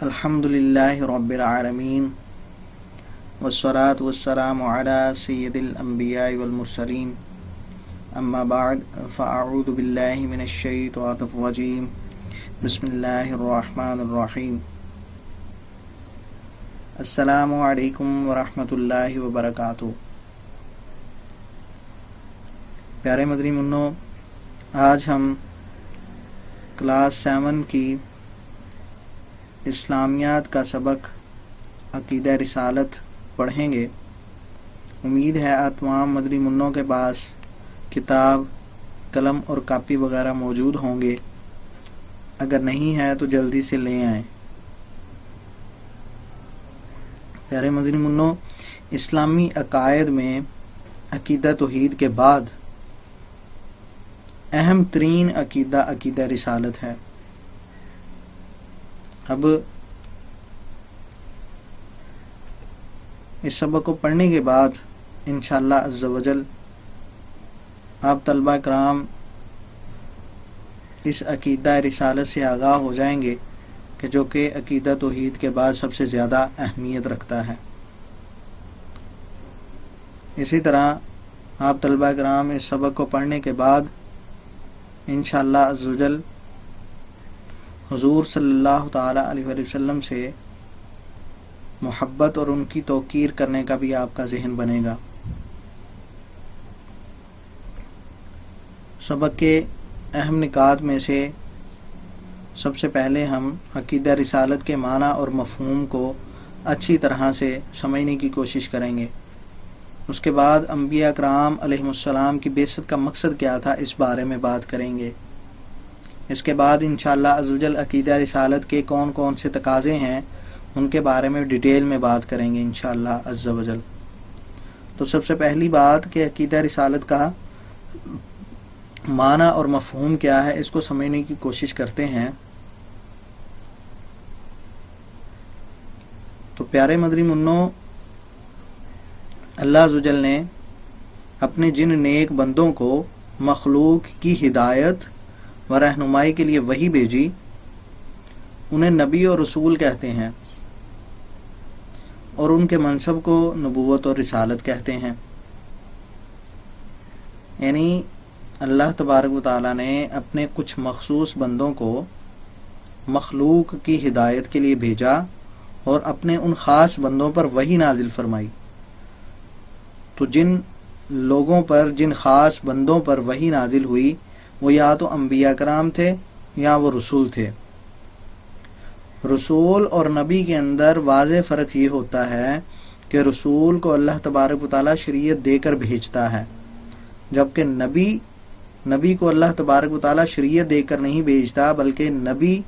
الحمدللہ رب العالمین والصلاة والسلام علی سید الانبیاء والمرسلین اما بعد فاعوذ باللہ من الشیطان الرجیم بسم اللہ الرحمن الرحیم السلام علیکم ورحمۃ اللہ وبرکاتہ۔ پیارے مدنی منو، آج ہم کلاس 7 کی اسلامیات کا سبق عقیدہ رسالت پڑھیں گے۔ امید ہے آپ تمام مدنی منوں کے پاس کتاب، قلم اور کاپی وغیرہ موجود ہوں گے۔ اگر نہیں ہے تو جلدی سے لے آئیں۔ پیارے مدنی منوں، اسلامی عقائد میں عقیدہ توحید کے بعد اہم ترین عقیدہ رسالت ہے۔ اب اس سبق کو پڑھنے کے بعد انشاءاللہ عز و جل آپ طلبہ کرام اس عقیدہ رسالت سے آگاہ ہو جائیں گے کہ جو کہ عقیدہ توحید کے بعد سب سے زیادہ اہمیت رکھتا ہے۔ اسی طرح آپ طلبہ کرام اس سبق کو پڑھنے کے بعد انشاءاللہ عز و جل حضور صلی اللہ تعالی علیہ وسلم سے محبت اور ان کی توقیر کرنے کا بھی آپ کا ذہن بنے گا۔ سبق کے اہم نکات میں سے سب سے پہلے ہم عقیدہ رسالت کے معنی اور مفہوم کو اچھی طرح سے سمجھنے کی کوشش کریں گے۔ اس کے بعد انبیاء کرام علیہ السلام کی بعثت کا مقصد کیا تھا، اس بارے میں بات کریں گے۔ اس کے بعد انشاءاللہ عز و جل عقیدہ رسالت کے کون کون سے تقاضے ہیں ان کے بارے میں ڈیٹیل میں بات کریں گے انشاءاللہ عز و جل۔ تو سب سے پہلی بات کہ عقیدہ رسالت کا معنی اور مفہوم کیا ہے، اس کو سمجھنے کی کوشش کرتے ہیں۔ تو پیارے مدنی منوں، اللہ عز و جل نے اپنے جن نیک بندوں کو مخلوق کی ہدایت و رہنمائی کے لیے وحی بھیجی، انہیں نبی اور رسول کہتے ہیں، اور ان کے منصب کو نبوت اور رسالت کہتے ہیں۔ یعنی اللہ تبارک و تعالیٰ نے اپنے کچھ مخصوص بندوں کو مخلوق کی ہدایت کے لیے بھیجا اور اپنے ان خاص بندوں پر وحی نازل فرمائی۔ تو جن لوگوں پر، جن خاص بندوں پر وحی نازل ہوئی، وہ یا تو انبیاء کرام تھے یا وہ رسول تھے۔ رسول اور نبی کے اندر واضح فرق یہ ہوتا ہے کہ رسول کو اللہ تبارک و تعالیٰ شریعت دے کر بھیجتا ہے، جبکہ نبی کو اللہ تبارک و تعالیٰ شریعت دے کر نہیں بھیجتا، بلکہ نبی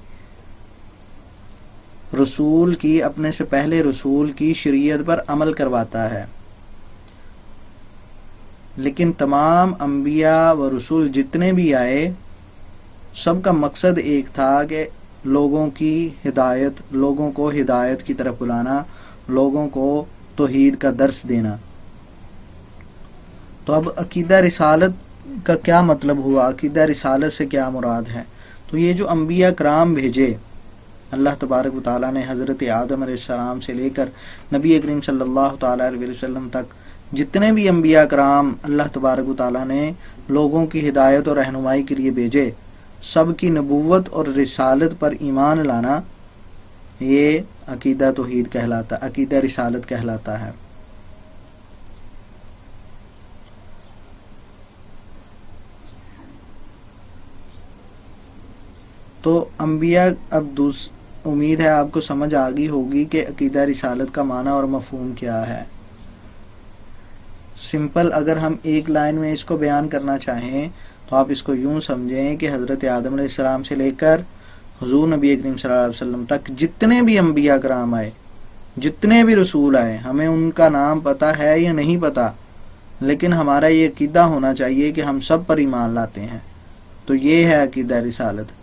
رسول کی، اپنے سے پہلے رسول کی شریعت پر عمل کرواتا ہے۔ لیکن تمام انبیاء و رسول جتنے بھی آئے، سب کا مقصد ایک تھا کہ لوگوں کو ہدایت کی طرف بلانا، لوگوں کو توحید کا درس دینا۔ تو اب عقیدہ رسالت کا کیا مطلب ہوا، عقیدہ رسالت سے کیا مراد ہے؟ تو یہ جو انبیاء کرام بھیجے اللہ تبارک و تعالیٰ نے، حضرت آدم علیہ السلام سے لے کر نبی کریم صلی اللہ تعالیٰ علیہ وسلم تک جتنے بھی انبیاء کرام اللہ تبارک و تعالیٰ نے لوگوں کی ہدایت اور رہنمائی کے لیے بھیجے، سب کی نبوت اور رسالت پر ایمان لانا، یہ عقیدہ توحید کہلاتا، عقیدہ رسالت کہلاتا ہے۔ تو انبیاء، اب امید ہے آپ کو سمجھ آ گئی ہوگی کہ عقیدہ رسالت کا معنی اور مفہوم کیا ہے۔ سمپل اگر ہم ایک لائن میں اس کو بیان کرنا چاہیں تو آپ اس کو یوں سمجھیں کہ حضرت آدم علیہ السلام سے لے کر حضور نبی کریم صلی اللہ علیہ وسلم تک جتنے بھی انبیاء کرام آئے، جتنے بھی رسول آئے، ہمیں ان کا نام پتہ ہے یا نہیں پتہ، لیکن ہمارا یہ عقیدہ ہونا چاہیے کہ ہم سب پر ایمان لاتے ہیں۔ تو یہ ہے عقیدہ رسالت۔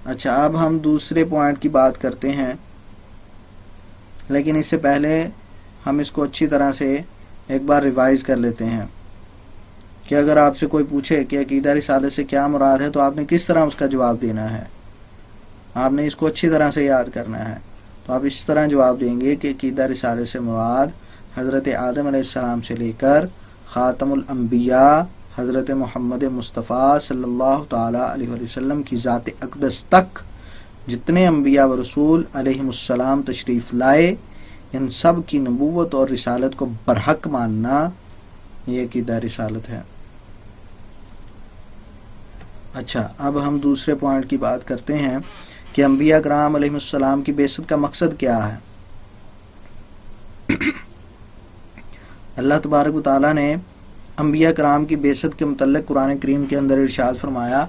اچھا، اب ہم دوسرے پوائنٹ کی بات کرتے ہیں، لیکن اس سے پہلے ہم اس کو اچھی طرح سے ایک بار ریوائز کر لیتے ہیں کہ اگر آپ سے کوئی پوچھے کہ عقیدہ رسالت سے کیا مراد ہے تو آپ نے کس طرح اس کا جواب دینا ہے۔ آپ نے اس کو اچھی طرح سے یاد کرنا ہے. تو آپ اس طرح جواب دیں گے کہ عقیدہ رسالت سے مراد حضرت آدم علیہ السلام سے لے کر خاتم الانبیاء حضرت محمد مصطفیٰ صلی اللہ تعالیٰ علیہ وسلم کی ذات اقدس تک جتنے انبیاء و رسول علیہم السلام تشریف لائے، ان سب کی نبوت اور رسالت کو برحق ماننا، یہ عقیدہ رسالت ہے. اچھا، اب ہم دوسرے پوائنٹ کی بات کرتے ہیں کہ انبیاء کرام علیہ السلام کی بعثت کا مقصد کیا ہے. اللہ تبارک و تعالیٰ نے انبیاء کرام کی بعثت کے متعلق قرآن کریم کے اندر ارشاد فرمایا،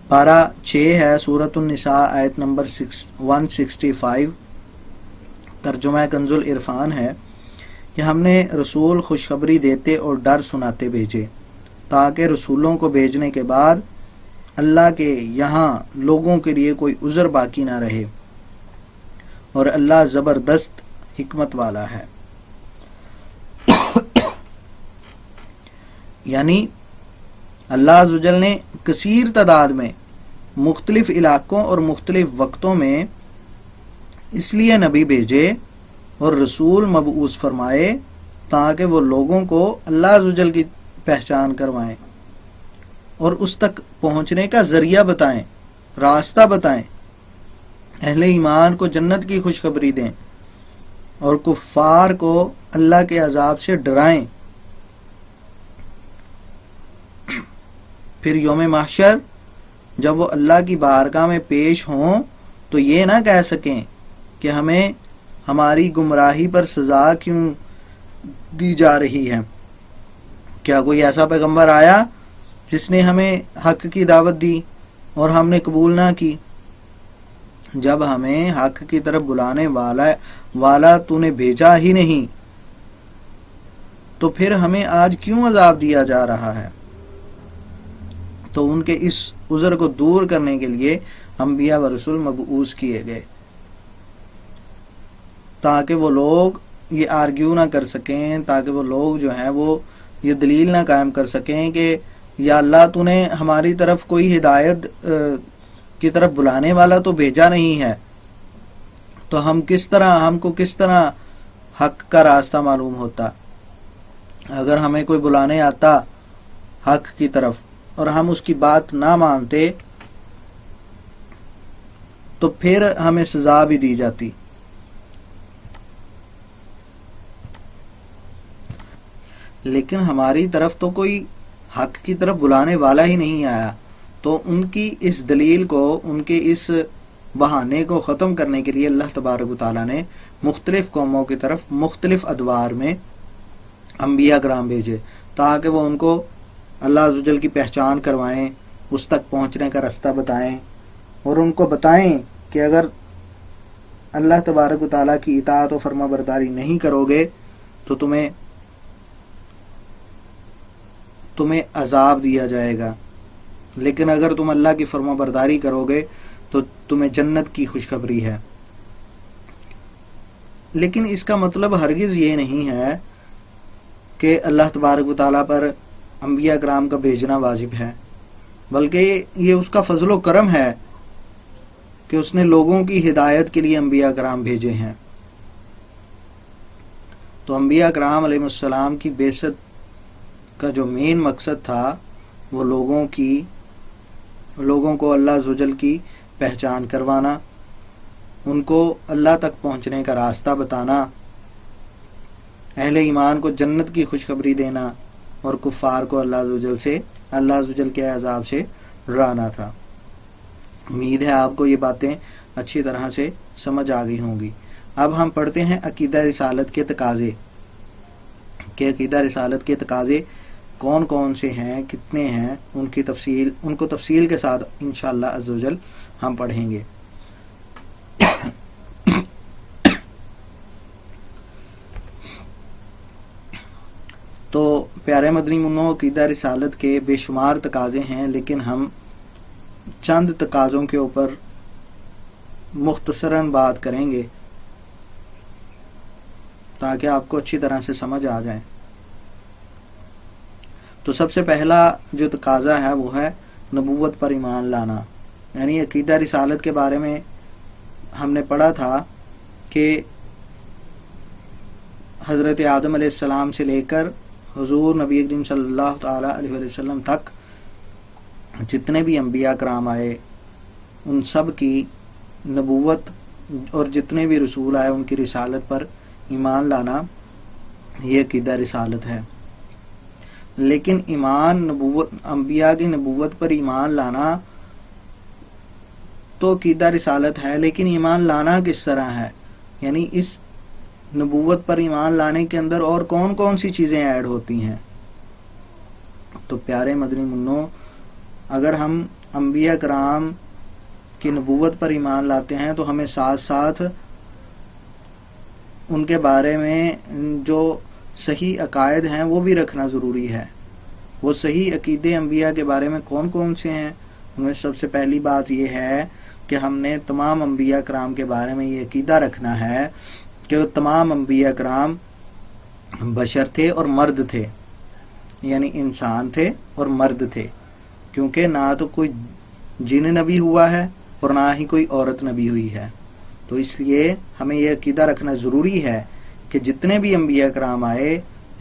پارہ 6 ہے، سورۃ النساء، آیت نمبر 165، ترجمہ کنز العرفان ہے کہ ہم نے رسول خوشخبری دیتے اور ڈر سناتے بھیجے تاکہ رسولوں کو بھیجنے کے بعد اللہ کے یہاں لوگوں کے لیے کوئی عذر باقی نہ رہے، اور اللہ زبردست حکمت والا ہے. یعنی اللہ عز و جل نے کثیر تعداد میں مختلف علاقوں اور مختلف وقتوں میں اس لیے نبی بھیجے اور رسول مبعوث فرمائے تاکہ وہ لوگوں کو اللہ عز و جل کی پہچان کروائیں اور اس تک پہنچنے کا ذریعہ بتائیں، راستہ بتائیں، اہل ایمان کو جنت کی خوشخبری دیں اور کفار کو اللہ کے عذاب سے ڈرائیں. پھر یوم محشر جب وہ اللہ کی بارگاہ میں پیش ہوں تو یہ نہ کہہ سکیں کہ ہمیں ہماری گمراہی پر سزا کیوں دی جا رہی ہے. کیا کوئی ایسا پیغمبر آیا جس نے ہمیں حق کی دعوت دی اور ہم نے قبول نہ کی؟ جب ہمیں حق کی طرف بلانے والا تو نے بھیجا ہی نہیں تو پھر ہمیں آج کیوں عذاب دیا جا رہا ہے؟ تو ان کے اس عذر کو دور کرنے کے لیے انبیاء و رسول مبعوث کیے گئے تاکہ وہ لوگ یہ آرگیو نہ کر سکیں، تاکہ وہ لوگ جو ہیں وہ یہ دلیل نہ قائم کر سکیں کہ یا اللہ تو نے ہماری طرف کوئی ہدایت کی طرف بلانے والا تو بھیجا نہیں ہے، تو ہم کو کس طرح حق کا راستہ معلوم ہوتا؟ اگر ہمیں کوئی بلانے آتا حق کی طرف اور ہم اس کی بات نہ مانتے تو پھر ہمیں سزا بھی دی جاتی. لیکن ہماری طرف تو کوئی حق کی طرف بلانے والا ہی نہیں آیا، تو ان کی اس دلیل کو، ان کے اس بہانے کو ختم کرنے کے لیے اللہ تبارک و تعالیٰ نے مختلف قوموں کی طرف مختلف ادوار میں انبیاء کرام بھیجے تاکہ وہ ان کو اللہ عز و جل کی پہچان کروائیں، اس تک پہنچنے کا راستہ بتائیں اور ان کو بتائیں کہ اگر اللہ تبارک و تعالیٰ کی اطاعت و فرما برداری نہیں کرو گے تو تمہیں عذاب دیا جائے گا، لیکن اگر تم اللہ کی فرما برداری کرو گے تو تمہیں جنت کی خوشخبری ہے. لیکن اس کا مطلب ہرگز یہ نہیں ہے کہ اللہ تبارک و تعالیٰ پر انبیاء کرام کا بھیجنا واجب ہے، بلکہ یہ اس کا فضل و کرم ہے کہ اس نے لوگوں کی ہدایت کے لیے انبیاء کرام بھیجے ہیں. تو انبیاء کرام علیہ السلام کی بعثت کا جو مین مقصد تھا وہ لوگوں کو اللہ عز و جل کی پہچان کروانا، ان کو اللہ تک پہنچنے کا راستہ بتانا، اہل ایمان کو جنت کی خوشخبری دینا اور کفار کو اللہ عز و جل کے عذاب سے ڈرانا تھا. امید ہے آپ کو یہ باتیں اچھی طرح سے سمجھ آ گئی ہوں گی. اب ہم پڑھتے ہیں عقیدہ رسالت کے تقاضے کہ عقیدہ رسالت کے تقاضے کون کون سے ہیں، کتنے ہیں، ان کو تفصیل کے ساتھ انشاءاللہ عز و جل ہم پڑھیں گے. تو پیارے مدنی منوں، عقیدہ رسالت کے بے شمار تقاضے ہیں، لیکن ہم چند تقاضوں کے اوپر مختصراً بات کریں گے تاکہ آپ کو اچھی طرح سے سمجھ آ جائے. تو سب سے پہلا جو تقاضا ہے وہ ہے نبوت پر ایمان لانا، یعنی عقیدہ رسالت کے بارے میں ہم نے پڑھا تھا کہ حضرت آدم علیہ السلام سے لے کر حضور نبی کریم صلی اللہ تعالیٰ علیہ وسلم تک جتنے بھی انبیاء کرام آئے ان سب کی نبوت اور جتنے بھی رسول آئے ان کی رسالت پر ایمان لانا یہ عقیدہ رسالت ہے۔ لیکن انبیاء کی نبوت پر ایمان لانا تو عقیدہ رسالت ہے، لیکن ایمان لانا کس طرح ہے؟ یعنی اس نبوت پر ایمان لانے کے اندر اور کون کون سی چیزیں ایڈ ہوتی ہیں؟ تو پیارے مدنی منوں، اگر ہم انبیاء کرام کی نبوت پر ایمان لاتے ہیں تو ہمیں ساتھ ساتھ ان کے بارے میں جو صحیح عقائد ہیں وہ بھی رکھنا ضروری ہے۔ وہ صحیح عقیدے انبیاء کے بارے میں کون کون سے ہیں؟ ان میں سب سے پہلی بات یہ ہے کہ ہم نے تمام انبیاء کرام کے بارے میں یہ عقیدہ رکھنا ہے کہ وہ تمام انبیاء کرام بشر تھے اور مرد تھے، یعنی انسان تھے اور مرد تھے، کیونکہ نہ تو کوئی جن نبی ہوا ہے اور نہ ہی کوئی عورت نبی ہوئی ہے۔ تو اس لیے ہمیں یہ عقیدہ رکھنا ضروری ہے کہ جتنے بھی انبیاء کرام آئے،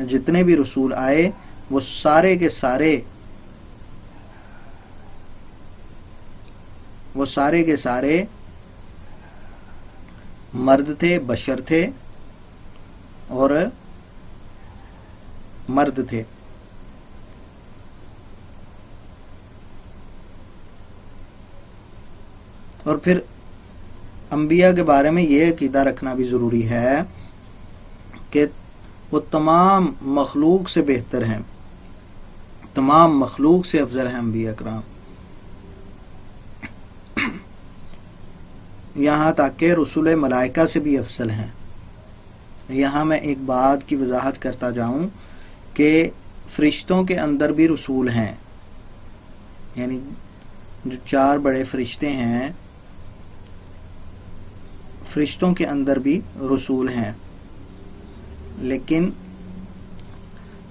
جتنے بھی رسول آئے، وہ سارے کے سارے مرد تھے، بشر تھے اور مرد تھے۔ اور پھر انبیاء کے بارے میں یہ عقیدہ رکھنا بھی ضروری ہے کہ وہ تمام مخلوق سے بہتر ہیں، تمام مخلوق سے افضل ہیں انبیاء کرام، یہاں تک کہ رسول ملائکہ سے بھی افضل ہیں۔ یہاں میں ایک بات کی وضاحت کرتا جاؤں کہ فرشتوں کے اندر بھی رسول ہیں، یعنی جو 4 بڑے فرشتے ہیں فرشتوں کے اندر بھی رسول ہیں، لیکن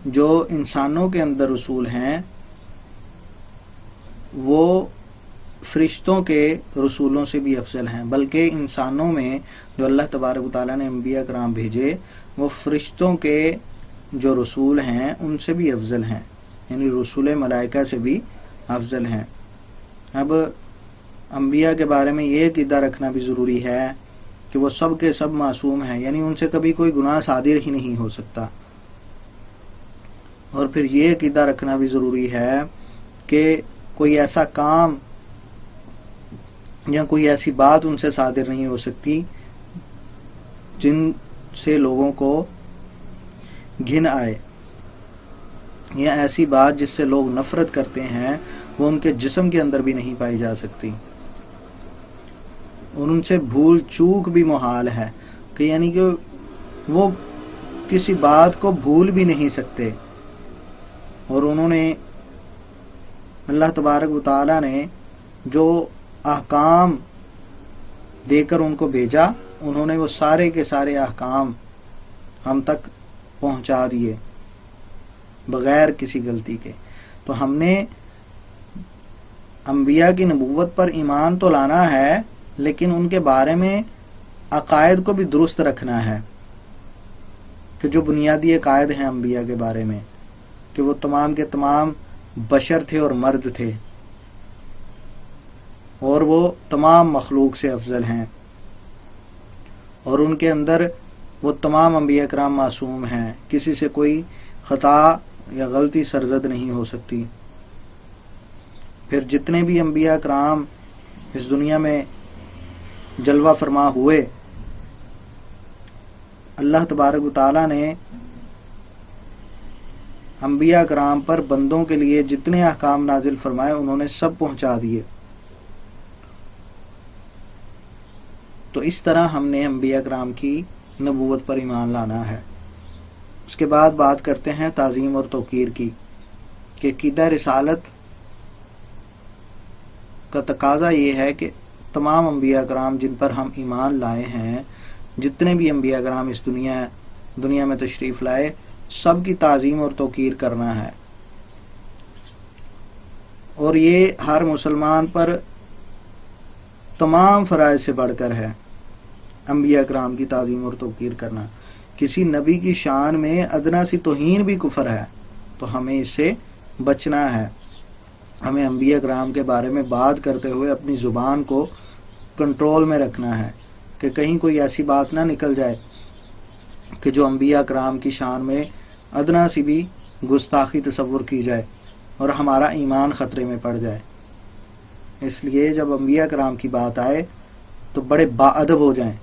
جو انسانوں کے اندر رسول ہیں وہ فرشتوں کے رسولوں سے بھی افضل ہیں، بلکہ انسانوں میں جو اللہ تبارک و تعالیٰ نے انبیاء کرام بھیجے وہ فرشتوں کے جو رسول ہیں ان سے بھی افضل ہیں، یعنی رسول ملائکہ سے بھی افضل ہیں۔ اب انبیاء کے بارے میں یہ عقیدہ رکھنا بھی ضروری ہے کہ وہ سب کے سب معصوم ہیں، یعنی ان سے کبھی کوئی گناہ صادر ہی نہیں ہو سکتا۔ اور پھر یہ عقیدہ رکھنا بھی ضروری ہے کہ کوئی ایسا کام یا کوئی ایسی بات ان سے صادر نہیں ہو سکتی جن سے لوگوں کو گھن آئے، یا ایسی بات جس سے لوگ نفرت کرتے ہیں وہ ان کے جسم کے اندر بھی نہیں پائی جا سکتی، اور ان سے بھول چوک بھی محال ہے، کہ یعنی کہ وہ کسی بات کو بھول بھی نہیں سکتے۔ اور انہوں نے اللہ تبارک و تعالیٰ نے جو احکام دے کر ان کو بھیجا، انہوں نے وہ سارے کے سارے احکام ہم تک پہنچا دیے بغیر کسی غلطی کے۔ تو ہم نے انبیاء کی نبوت پر ایمان تو لانا ہے، لیکن ان کے بارے میں عقائد کو بھی درست رکھنا ہے، کہ جو بنیادی عقائد ہیں انبیاء کے بارے میں کہ وہ تمام کے تمام بشر تھے اور مرد تھے، اور وہ تمام مخلوق سے افضل ہیں، اور ان کے اندر وہ تمام انبیاء کرام معصوم ہیں، کسی سے کوئی خطا یا غلطی سرزد نہیں ہو سکتی۔ پھر جتنے بھی انبیاء کرام اس دنیا میں جلوہ فرما ہوئے، اللہ تبارک و تعالیٰ نے انبیاء کرام پر بندوں کے لیے جتنے احکام نازل فرمائے انہوں نے سب پہنچا دیے۔ تو اس طرح ہم نے انبیاء کرام کی نبوت پر ایمان لانا ہے۔ اس کے بعد بات کرتے ہیں تعظیم اور توقیر کی، کہ عقیدہ رسالت کا تقاضا یہ ہے کہ تمام انبیاء کرام جن پر ہم ایمان لائے ہیں، جتنے بھی انبیاء کرام اس دنیا میں تشریف لائے، سب کی تعظیم اور توقیر کرنا ہے۔ اور یہ ہر مسلمان پر تمام فرائض سے بڑھ کر ہے انبیاء کرام کی تعظیم اور توقیر کرنا۔ کسی نبی کی شان میں ادنا سی توہین بھی کفر ہے، تو ہمیں اس سے بچنا ہے۔ ہمیں انبیاء کرام کے بارے میں بات کرتے ہوئے اپنی زبان کو کنٹرول میں رکھنا ہے کہ کہیں کوئی ایسی بات نہ نکل جائے کہ جو انبیاء کرام کی شان میں ادنا سی بھی گستاخی تصور کی جائے اور ہمارا ایمان خطرے میں پڑ جائے۔ اس لیے جب انبیاء کرام کی بات آئے تو بڑے باادب ہو جائیں،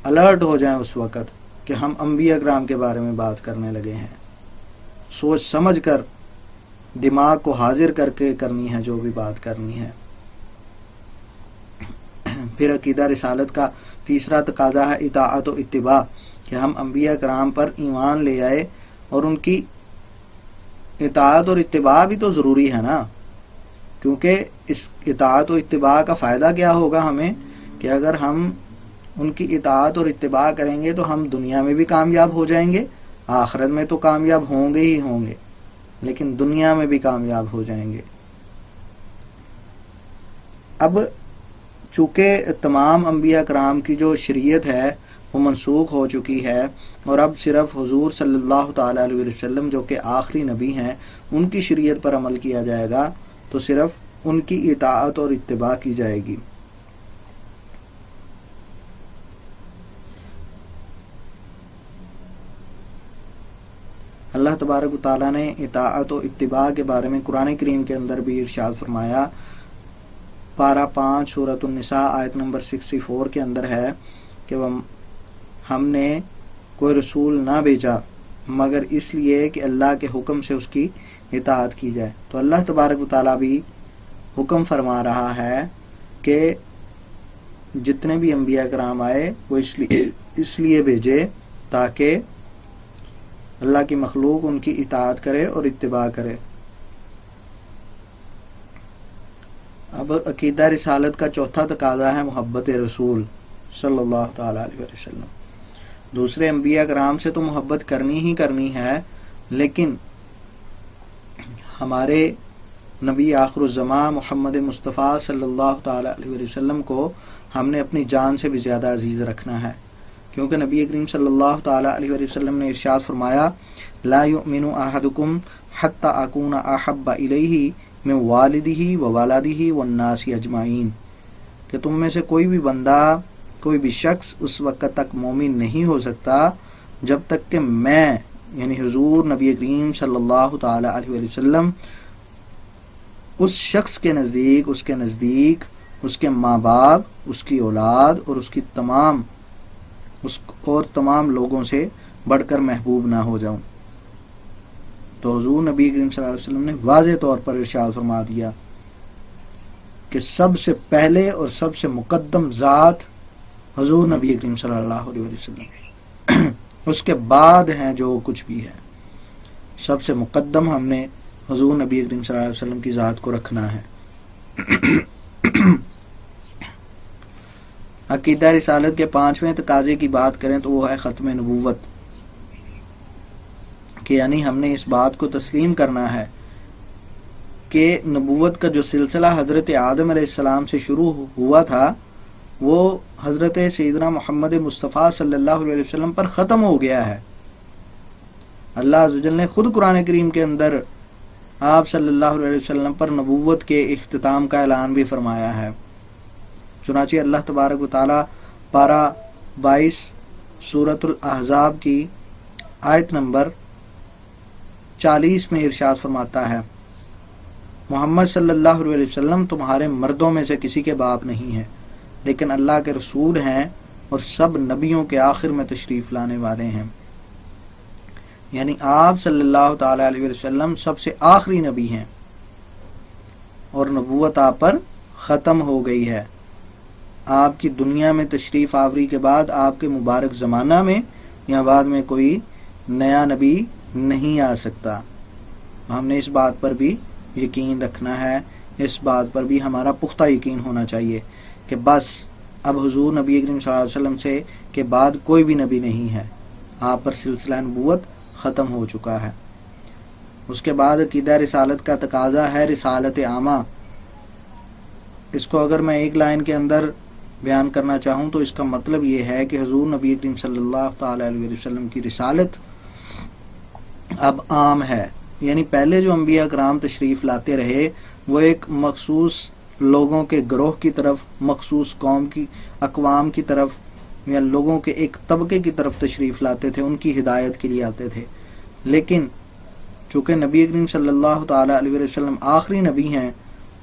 الرٹ ہو جائیں اس وقت کہ ہم انبیاء کرام کے بارے میں بات کرنے لگے ہیں۔ سوچ سمجھ کر، دماغ کو حاضر کر کے کرنی ہے جو بھی بات کرنی ہے۔ پھر عقیدہ رسالت کا تیسرا تقاضا ہے اطاعت و اتباع، کہ ہم انبیاء کرام پر ایمان لے آئے اور ان کی اطاعت اور اتباع بھی تو ضروری ہے نا، کیونکہ اس اطاعت و اتباع کا فائدہ کیا ہوگا ہمیں کہ اگر ہم ان کی اطاعت اور اتباع کریں گے تو ہم دنیا میں بھی کامیاب ہو جائیں گے، آخرت میں تو کامیاب ہوں گے ہی ہوں گے، لیکن دنیا میں بھی کامیاب ہو جائیں گے۔ اب چونکہ تمام انبیاء کرام کی جو شریعت ہے وہ منسوخ ہو چکی ہے اور اب صرف حضور صلی اللہ تعالیٰ علیہ وسلم جو کہ آخری نبی ہیں ان کی شریعت پر عمل کیا جائے گا، تو صرف ان کی اطاعت اور اتباع کی جائے گی۔ اللہ تبارک و تعالیٰ نے اطاعت و اتباع کے بارے میں قرآن کریم کے اندر بھی ارشاد فرمایا۔ پارہ 5 سورۃ النساء آیت نمبر 64 کے اندر ہے کہ ہم نے کوئی رسول نہ بھیجا مگر اس لیے کہ اللہ کے حکم سے اس کی اطاعت کی جائے۔ تو اللہ تبارک و تعالیٰ بھی حکم فرما رہا ہے کہ جتنے بھی انبیاء کرام آئے وہ اس لیے بھیجے تاکہ اللہ کی مخلوق ان کی اطاعت کرے اور اتباع کرے۔ اب عقیدہ رسالت کا چوتھا تقاضا ہے محبت رسول صلی اللہ تعالیٰ علیہ وسلم۔ دوسرے انبیاء کرام سے تو محبت کرنی ہی کرنی ہے، لیکن ہمارے نبی آخر الزمان محمد مصطفیٰ صلی اللہ تعالیٰ علیہ وسلم کو ہم نے اپنی جان سے بھی زیادہ عزیز رکھنا ہے، کیونکہ نبی کریم صلی اللہ تعالیٰ علیہ وسلم نے ارشاد فرمایا لا یؤمن احدکم حتی اکون احب الیہ من والدہ وولدہ والناس اجمعین، کہ تم میں سے کوئی بھی بندہ، کوئی بھی شخص اس وقت تک مومن نہیں ہو سکتا جب تک کہ میں یعنی حضور نبی کریم صلی اللہ تعالیٰ علیہ وسلم اس شخص کے نزدیک، اس کے ماں باپ، اس کی اولاد اور تمام لوگوں سے بڑھ کر محبوب نہ ہو جاؤں۔ تو حضور نبی کریم صلی اللہ علیہ وسلم نے واضح طور پر ارشاد فرما دیا کہ سب سے پہلے اور سب سے مقدم ذات حضور نبی کریم صلی اللہ علیہ وسلم، اس کے بعد ہیں جو کچھ بھی ہے، سب سے مقدم ہم نے حضور نبی کریم صلی اللہ علیہ وسلم کی ذات کو رکھنا ہے۔ عقیدہ رسالت کے 5ویں تقاضے کی بات کریں تو وہ ہے ختم نبوت، کہ یعنی ہم نے اس بات کو تسلیم کرنا ہے کہ نبوت کا جو سلسلہ حضرت آدم علیہ السلام سے شروع ہوا تھا وہ حضرت سیدنا محمد مصطفیٰ صلی اللہ علیہ وسلم پر ختم ہو گیا ہے۔ اللہ عز و جل نے خود قرآن کریم کے اندر آپ صلی اللہ علیہ وسلم پر نبوت کے اختتام کا اعلان بھی فرمایا ہے۔ چنانچہ اللہ تبارک و تعالیٰ پارہ 22 سورۃ الاحزاب کی آیت نمبر 40 میں ارشاد فرماتا ہے محمد صلی اللہ علیہ وسلم تمہارے مردوں میں سے کسی کے باپ نہیں ہیں، لیکن اللہ کے رسول ہیں اور سب نبیوں کے آخر میں تشریف لانے والے ہیں۔ یعنی آپ صلی اللہ تعالیٰ علیہ وسلم سب سے آخری نبی ہیں اور نبوت آپ پر ختم ہو گئی ہے۔ آپ کی دنیا میں تشریف آوری کے بعد آپ کے مبارک زمانہ میں یا بعد میں کوئی نیا نبی نہیں آ سکتا۔ ہم نے اس بات پر بھی یقین رکھنا ہے، اس بات پر بھی ہمارا پختہ یقین ہونا چاہیے کہ بس اب حضور نبی کریم صلی اللہ علیہ وسلم سے کے بعد کوئی بھی نبی نہیں ہے، آپ پر سلسلہ نبوت ختم ہو چکا ہے۔ اس کے بعد عقیدہ رسالت کا تقاضا ہے رسالت عامہ. اس کو اگر میں ایک لائن کے اندر بیان کرنا چاہوں تو اس کا مطلب یہ ہے کہ حضور نبی کریم صلی اللہ تعالی علیہ وسلم کی رسالت اب عام ہے. یعنی پہلے جو انبیاء کرام تشریف لاتے رہے وہ ایک مخصوص لوگوں کے گروہ کی طرف، مخصوص قوم کی اقوام کی طرف یا لوگوں کے ایک طبقے کی طرف تشریف لاتے تھے، ان کی ہدایت کے لیے آتے تھے. لیکن چونکہ نبی کریم صلی اللہ تعالی علیہ وسلم آخری نبی ہیں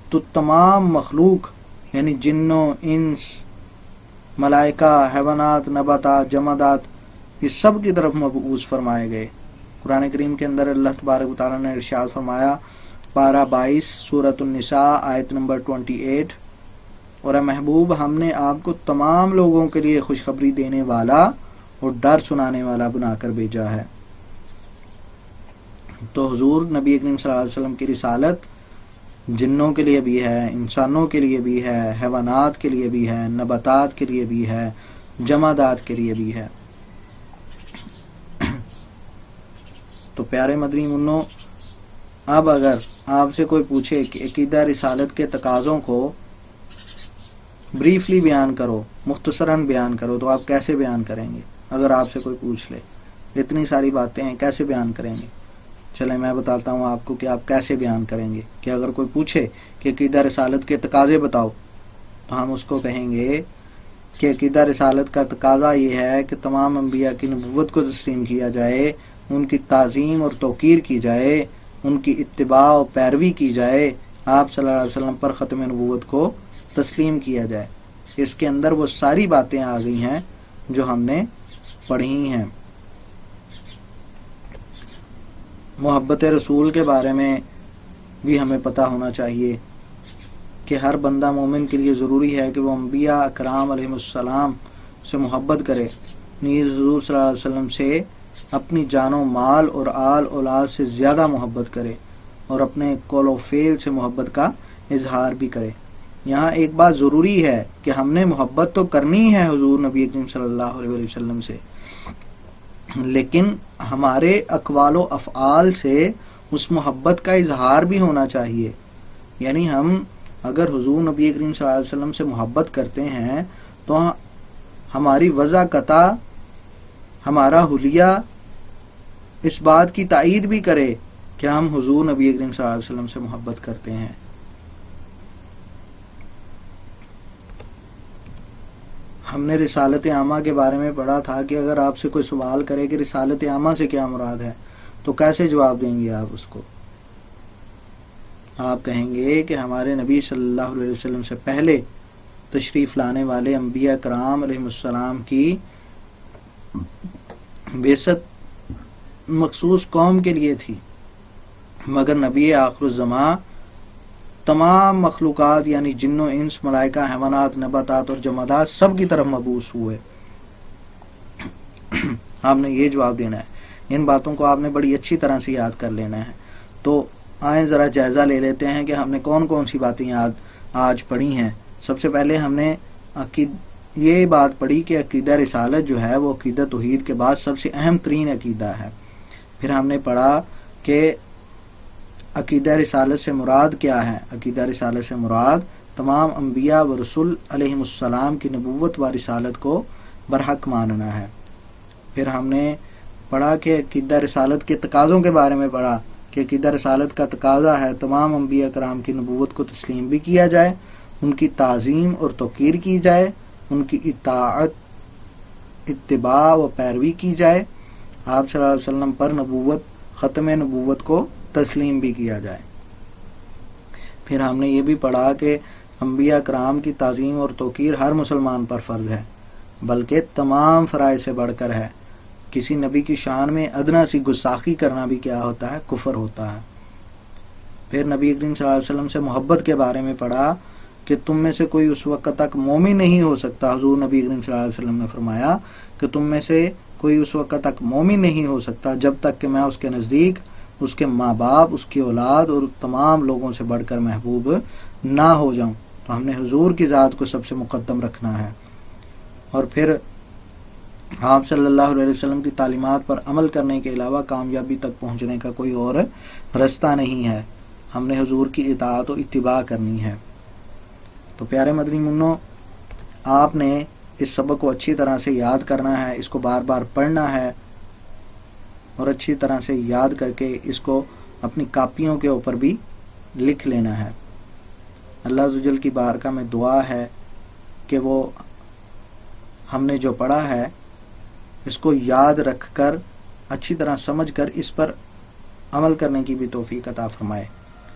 تو تمام مخلوق یعنی جنوں، انس، ملائکہ، حیوانات، نباتات، جمادات، یہ سب کی طرف مبعوث فرمائے گئے. قرآن کریم کے اندر اللہ تبارک و تعالیٰ نے ارشاد فرمایا، پارہ 22 سورۃ النساء آیت نمبر 28، اور اے محبوب ہم نے آپ کو تمام لوگوں کے لیے خوشخبری دینے والا اور ڈر سنانے والا بنا کر بھیجا ہے. تو حضور نبی کریم صلی اللہ علیہ وسلم کی رسالت جنوں کے لیے بھی ہے، انسانوں کے لیے بھی ہے، حیوانات کے لیے بھی ہے، نباتات کے لیے بھی ہے، جمادات کے لیے بھی ہے. تو پیارے مدنی منوں، اب اگر آپ سے کوئی پوچھے کہ عقیدہ رسالت کے تقاضوں کو بریفلی بیان کرو، مختصراً بیان کرو، تو آپ کیسے بیان کریں گے؟ اگر آپ سے کوئی پوچھ لے اتنی ساری باتیں ہیں، کیسے بیان کریں گے؟ چلیں میں بتاتا ہوں آپ کو کہ آپ کیسے بیان کریں گے. کہ اگر کوئی پوچھے کہ عقیدہ رسالت کے تقاضے بتاؤ تو ہم اس کو کہیں گے کہ عقیدہ رسالت کا تقاضا یہ ہے کہ تمام انبیاء کی نبوت کو تسلیم کیا جائے، ان کی تعظیم اور توقیر کی جائے، ان کی اتباع و پیروی کی جائے، آپ صلی اللہ علیہ وسلم پر ختم نبوت کو تسلیم کیا جائے. اس کے اندر وہ ساری باتیں آ گئی ہیں جو ہم نے پڑھی ہیں. محبت رسول کے بارے میں بھی ہمیں پتہ ہونا چاہیے کہ ہر بندہ مومن کے لیے ضروری ہے کہ وہ انبیاء اکرام علیہ السلام سے محبت کرے، نیز حضور صلی اللہ علیہ وسلم سے اپنی جان و مال اور آل اولاد سے زیادہ محبت کرے اور اپنے قول و فعل سے محبت کا اظہار بھی کرے. یہاں ایک بات ضروری ہے کہ ہم نے محبت تو کرنی ہے حضور نبی کریم صلی اللہ علیہ وسلم سے، لیکن ہمارے اقوال و افعال سے اس محبت کا اظہار بھی ہونا چاہیے. یعنی ہم اگر حضور نبی کریم صلی اللہ علیہ وسلم سے محبت کرتے ہیں تو ہماری وضع قطع، ہمارا حلیہ اس بات کی تائید بھی کرے کہ ہم حضور نبی کریم صلی اللہ علیہ وسلم سے محبت کرتے ہیں. ہم نے رسالت عامہ کے بارے میں پڑھا تھا کہ اگر آپ سے کوئی سوال کرے کہ رسالت عامہ سے کیا مراد ہے تو کیسے جواب دیں گے آپ اس کو؟ آپ کہیں گے کہ ہمارے نبی صلی اللہ علیہ وسلم سے پہلے تشریف لانے والے انبیاء کرام علیہ السلام کی بعثت مخصوص قوم کے لیے تھی، مگر نبی آخر الزمان تمام مخلوقات یعنی جنوں، انس، ملائکہ، حیوانات، نباتات اور جمادات سب کی طرف مبعوث ہوئے. آپ نے یہ جواب دینا ہے. ان باتوں کو آپ نے بڑی اچھی طرح سے یاد کر لینا ہے. تو آئیں ذرا جائزہ لے لیتے ہیں کہ ہم نے کون کون سی باتیں آج پڑھی ہیں. سب سے پہلے ہم نے یہ بات پڑھی کہ عقیدہ رسالت جو ہے وہ عقیدہ توحید کے بعد سب سے اہم ترین عقیدہ ہے. پھر ہم نے پڑھا کہ عقیدہ رسالت سے مراد کیا ہے. عقیدہ رسالت سے مراد تمام انبیاء و رسول علیہم السلام کی نبوت و رسالت کو برحق ماننا ہے. پھر ہم نے پڑھا کہ عقیدہ رسالت کے تقاضوں کے بارے میں پڑھا کہ عقیدہ رسالت کا تقاضا ہے تمام انبیاء کرام کی نبوت کو تسلیم بھی کیا جائے، ان کی تعظیم اور توقیر کی جائے، ان کی اطاعت، اتباع و پیروی کی جائے، آپ صلی اللہ علیہ وسلم پر نبوت، ختم نبوت کو تسلیم بھی کیا جائے. پھر ہم نے یہ بھی پڑھا کہ انبیاء کرام کی تعظیم اور توقیر ہر مسلمان پر فرض ہے، بلکہ تمام فرائض سے بڑھ کر ہے. کسی نبی کی شان میں ادنا سی گستاخی کرنا بھی کیا ہوتا ہے؟ کفر ہوتا ہے. پھر نبی کریم صلی اللہ علیہ وسلم سے محبت کے بارے میں پڑھا کہ تم میں سے کوئی اس وقت تک مومن نہیں ہو سکتا. حضور نبی کریم صلی اللہ علیہ وسلم نے فرمایا کہ تم میں سے کوئی اس وقت تک مومن نہیں ہو سکتا جب تک کہ میں اس کے نزدیک اس کے ماں باپ، اس کی اولاد اور تمام لوگوں سے بڑھ کر محبوب نہ ہو جاؤں. تو ہم نے حضور کی ذات کو سب سے مقدم رکھنا ہے. اور پھر آپ صلی اللہ علیہ وسلم کی تعلیمات پر عمل کرنے کے علاوہ کامیابی تک پہنچنے کا کوئی اور رستہ نہیں ہے. ہم نے حضور کی اطاعت و اتباع کرنی ہے. تو پیارے مدنی منو، آپ نے اس سبق کو اچھی طرح سے یاد کرنا ہے، اس کو بار بار پڑھنا ہے اور اچھی طرح سے یاد کر کے اس کو اپنی کاپیوں کے اوپر بھی لکھ لینا ہے. اللہ عز و جل کی بارگاہ میں دعا ہے کہ وہ ہم نے جو پڑھا ہے اس کو یاد رکھ کر اچھی طرح سمجھ کر اس پر عمل کرنے کی بھی توفیق عطا فرمائے.